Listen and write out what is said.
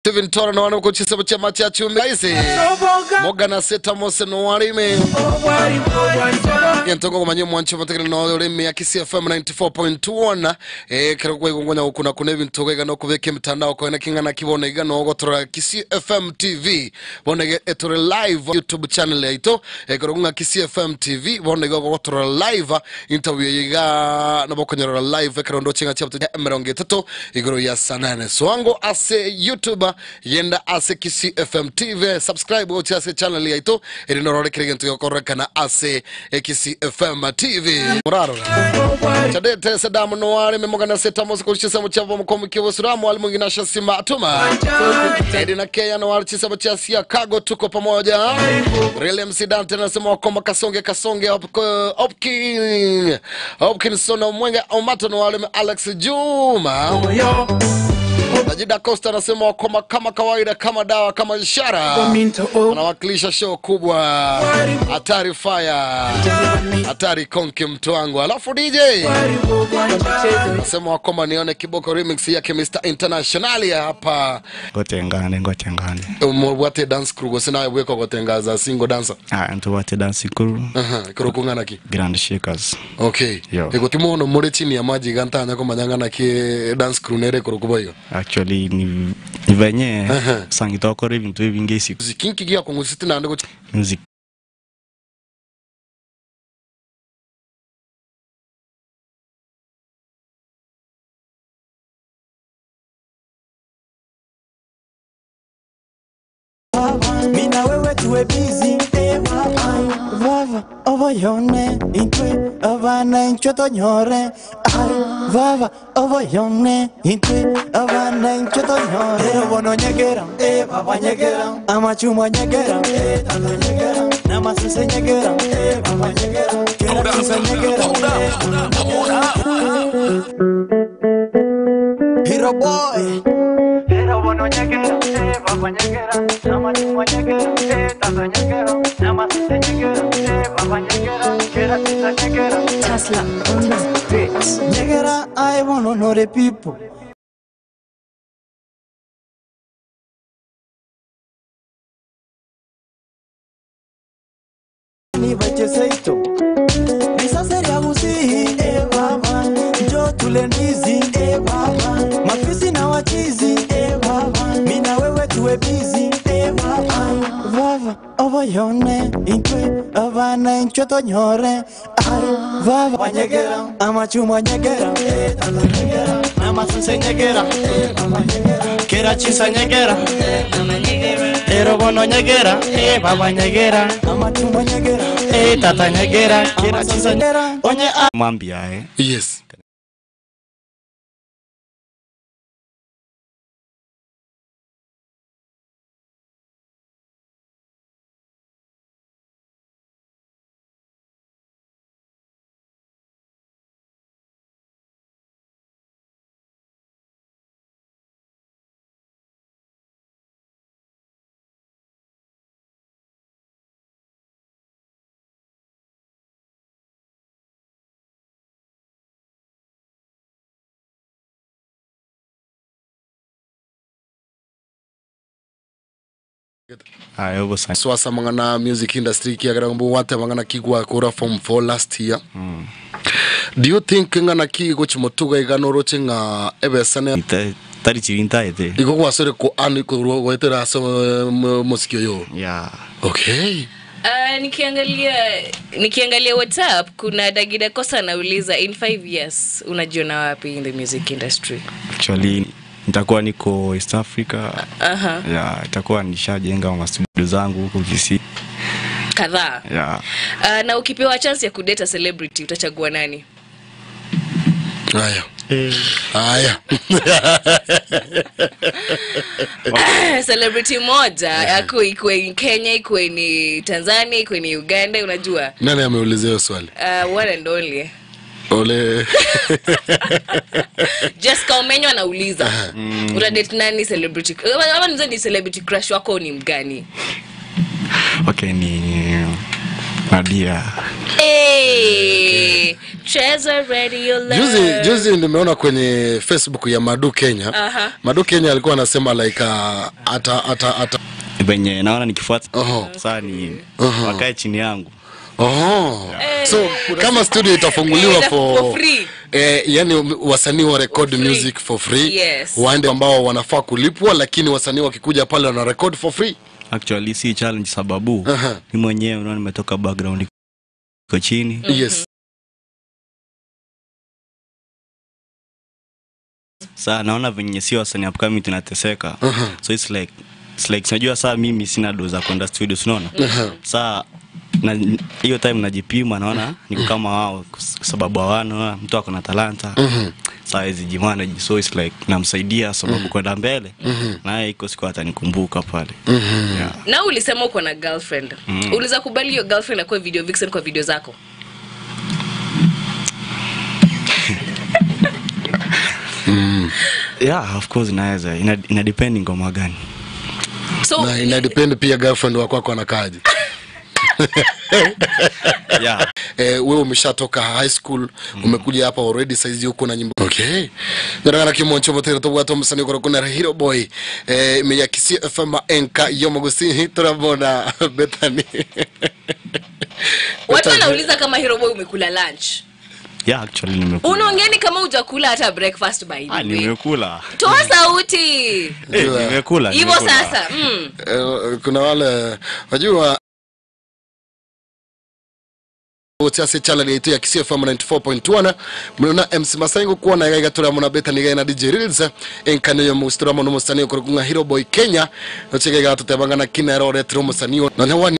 Steven Tora na wana kuchisa mchama cha chumbi isi Moga na seta mose no warime Yentongo kumanyo mwancho matakili na warime ya kisi FM 94.1 Kero kwa ikungonya ukuna kunevi ntoga no kuveke mtandao kwa ina kinga na kibone igano ogotora kisi FM TV Bonege etore live YouTube channel ya ito Kero kunga kisi FM TV Bonege ogotora live interview yiga Naboko nyora live Kero ndo chinga chapto ya emeronge tato Igoro ya sanane Soango ase YouTube Yenda ase kisi FM TV subscribe uchi ase channel ya ito Irinoro kirigento yokoreka na ase kisi FM TV Muraro Chadete sedamu noare memoga na seta mosi kuchisa mchava mkomu kiwa suramu alimungi na shasima atuma Edina Kea na warichisa mchasi ya Kago tuko pamoja Rele msidante na sema wakoma kasonge Hopkinson mwenga umato na wale Alex Juma Najida Costa nasema wakoma kama kawaida kama dawa kama ishara Anawakilisha show kubwa Hatari Hatari konki mtu wangu Alafu DJ Nasema wakoma nione kiboko remix yake Mr. Internationali hapa Ngotengane Mwate dance crew Sina weko gotengaza single dancer Ntu wate dance crew Kuro kungana ki Grand Shakers Okay Eko timono mure chini ya maji gantanya kwa manyangana ki dance crew nere kuro kubayo Actually ni venye sangitoko revintu evingesi Kinki gia kongusiti na andego music Mina wewe tuwe busy Vava ovo yone Intwe avana inchoto nyore Vava ovo yone Intwe avana inchoto nyore Ero bono nyegera Baba nyegera Amachuma nyegera Tata nyegera Namasuse nyegera Baba nyegera Kera chisa nyegera Hero boy Ero bono nyegera Baba nyegera Amachuma nyegera Tata nyegera Namasuse nyegera Baba nyegera Kera chisa nyegera Tesla on the beats. Nyegera, I wanna know the people. Ni bache seito. Nisa seria gusi, baba. Jo tule ndizi, baba. Mafisi na wachizi, baba. Mina wewe tuwe busy, baba. Vava, ovo yone, intwe, avana inchoto nyore. Vava, wanyegera, amachuma nyegera, tata nyegera, namasuse nyegera, kera chisa nyegera, ero bono nyegera, baba nyegera, amachuma nyegera, tata nyegera, kera chisa nyegera, onye Mambia Yes Swasa mangana music industry kia gara mbu wate mangana kigwa kura form 4 last year Do you think ngana kigo chimotuga igano roche nga ebesane Tari chirinta ete Iko kwa sore ko anu iko wetera so musikio yo Yeah Okay Nikiangalia WhatsApp kuna Dagida Kosa anauliza in 5 years unajiona wapi in the music industry Actually nitakuwa niko East Africa Yeah itakuwa nishajenga wa studio zangu huko Kisii kadhaa Yeah na ukipewa chance ya kudate celebrity utachagua nani Aya Celebrity moja yako ikuwe Kenya, ikuwe ni Tanzania, ikuwe ni Uganda, unajua Nani ameulizea hiyo swali one and only Ole Jessica Omenyo anauliza utadate nani celebrity ama ni celebrity crush wako ni mgani Okay ni Nadia. Hey, Treasure Radio Love. Juzi nimeona kwenye Facebook ya Madu Kenya. Madu Kenya alikuwa anasema like ata Benye naona nikifuata. Sasa ni wakae chini yangu. So kama studio itafunguliwa for free. Yani wasanii wa record music for free. Yes. Waende ambao wanafaa kulipwa, lakini wasanii wakikuja pale wana record for free. Actually si challenge sababu mimi mwenyewe unaona nimetoka background iko chini. Yes. Sasa naona venye sio wasanii upcoming tunateseka. So it's like unajua saa mimi sina doza kwenda studio unaona. Sasa na hiyo time najipima naona niko kama wao sababu hawana mtu ako na talanta. Sasa hizi jimana so it's like namsaidia sababu kwenda mbele. Na iko siku atanikumbuka pale. Na ulisema uko na girlfriend. Uliza kubali hiyo girlfriend akwe video vixen kwa video zako? Yeah, of course naweza. Ina depend ngoma gani. So na ina depend pia girlfriend wako anakaaje. Yeah. Wewe umeshatoka high school, umekuja hapa already size uko na nyimbo. Okay. Ndara kimoncho botero to bwato musani ko kuna Hero Boy. Me ya Kisii FM enka yomogosi turabona Bethany. watu wanauliza kama Hero Boy umekula lunch. Yeah, actually nimekula. Unaongeni kama hujakula hata breakfast by the way. Nimekula. Toa sauti. Nimekula. Hivyo sasa. Kuna wale wajua Otiase channel yetu ya Kisii FM 94.1 muna MC Masaingo kuona gaiga turamuna Bethany na DJ Reels enkane yo mustura mono musani ko kunga Hero Boy Kenya no chegega tutebanga na kinero retro musani na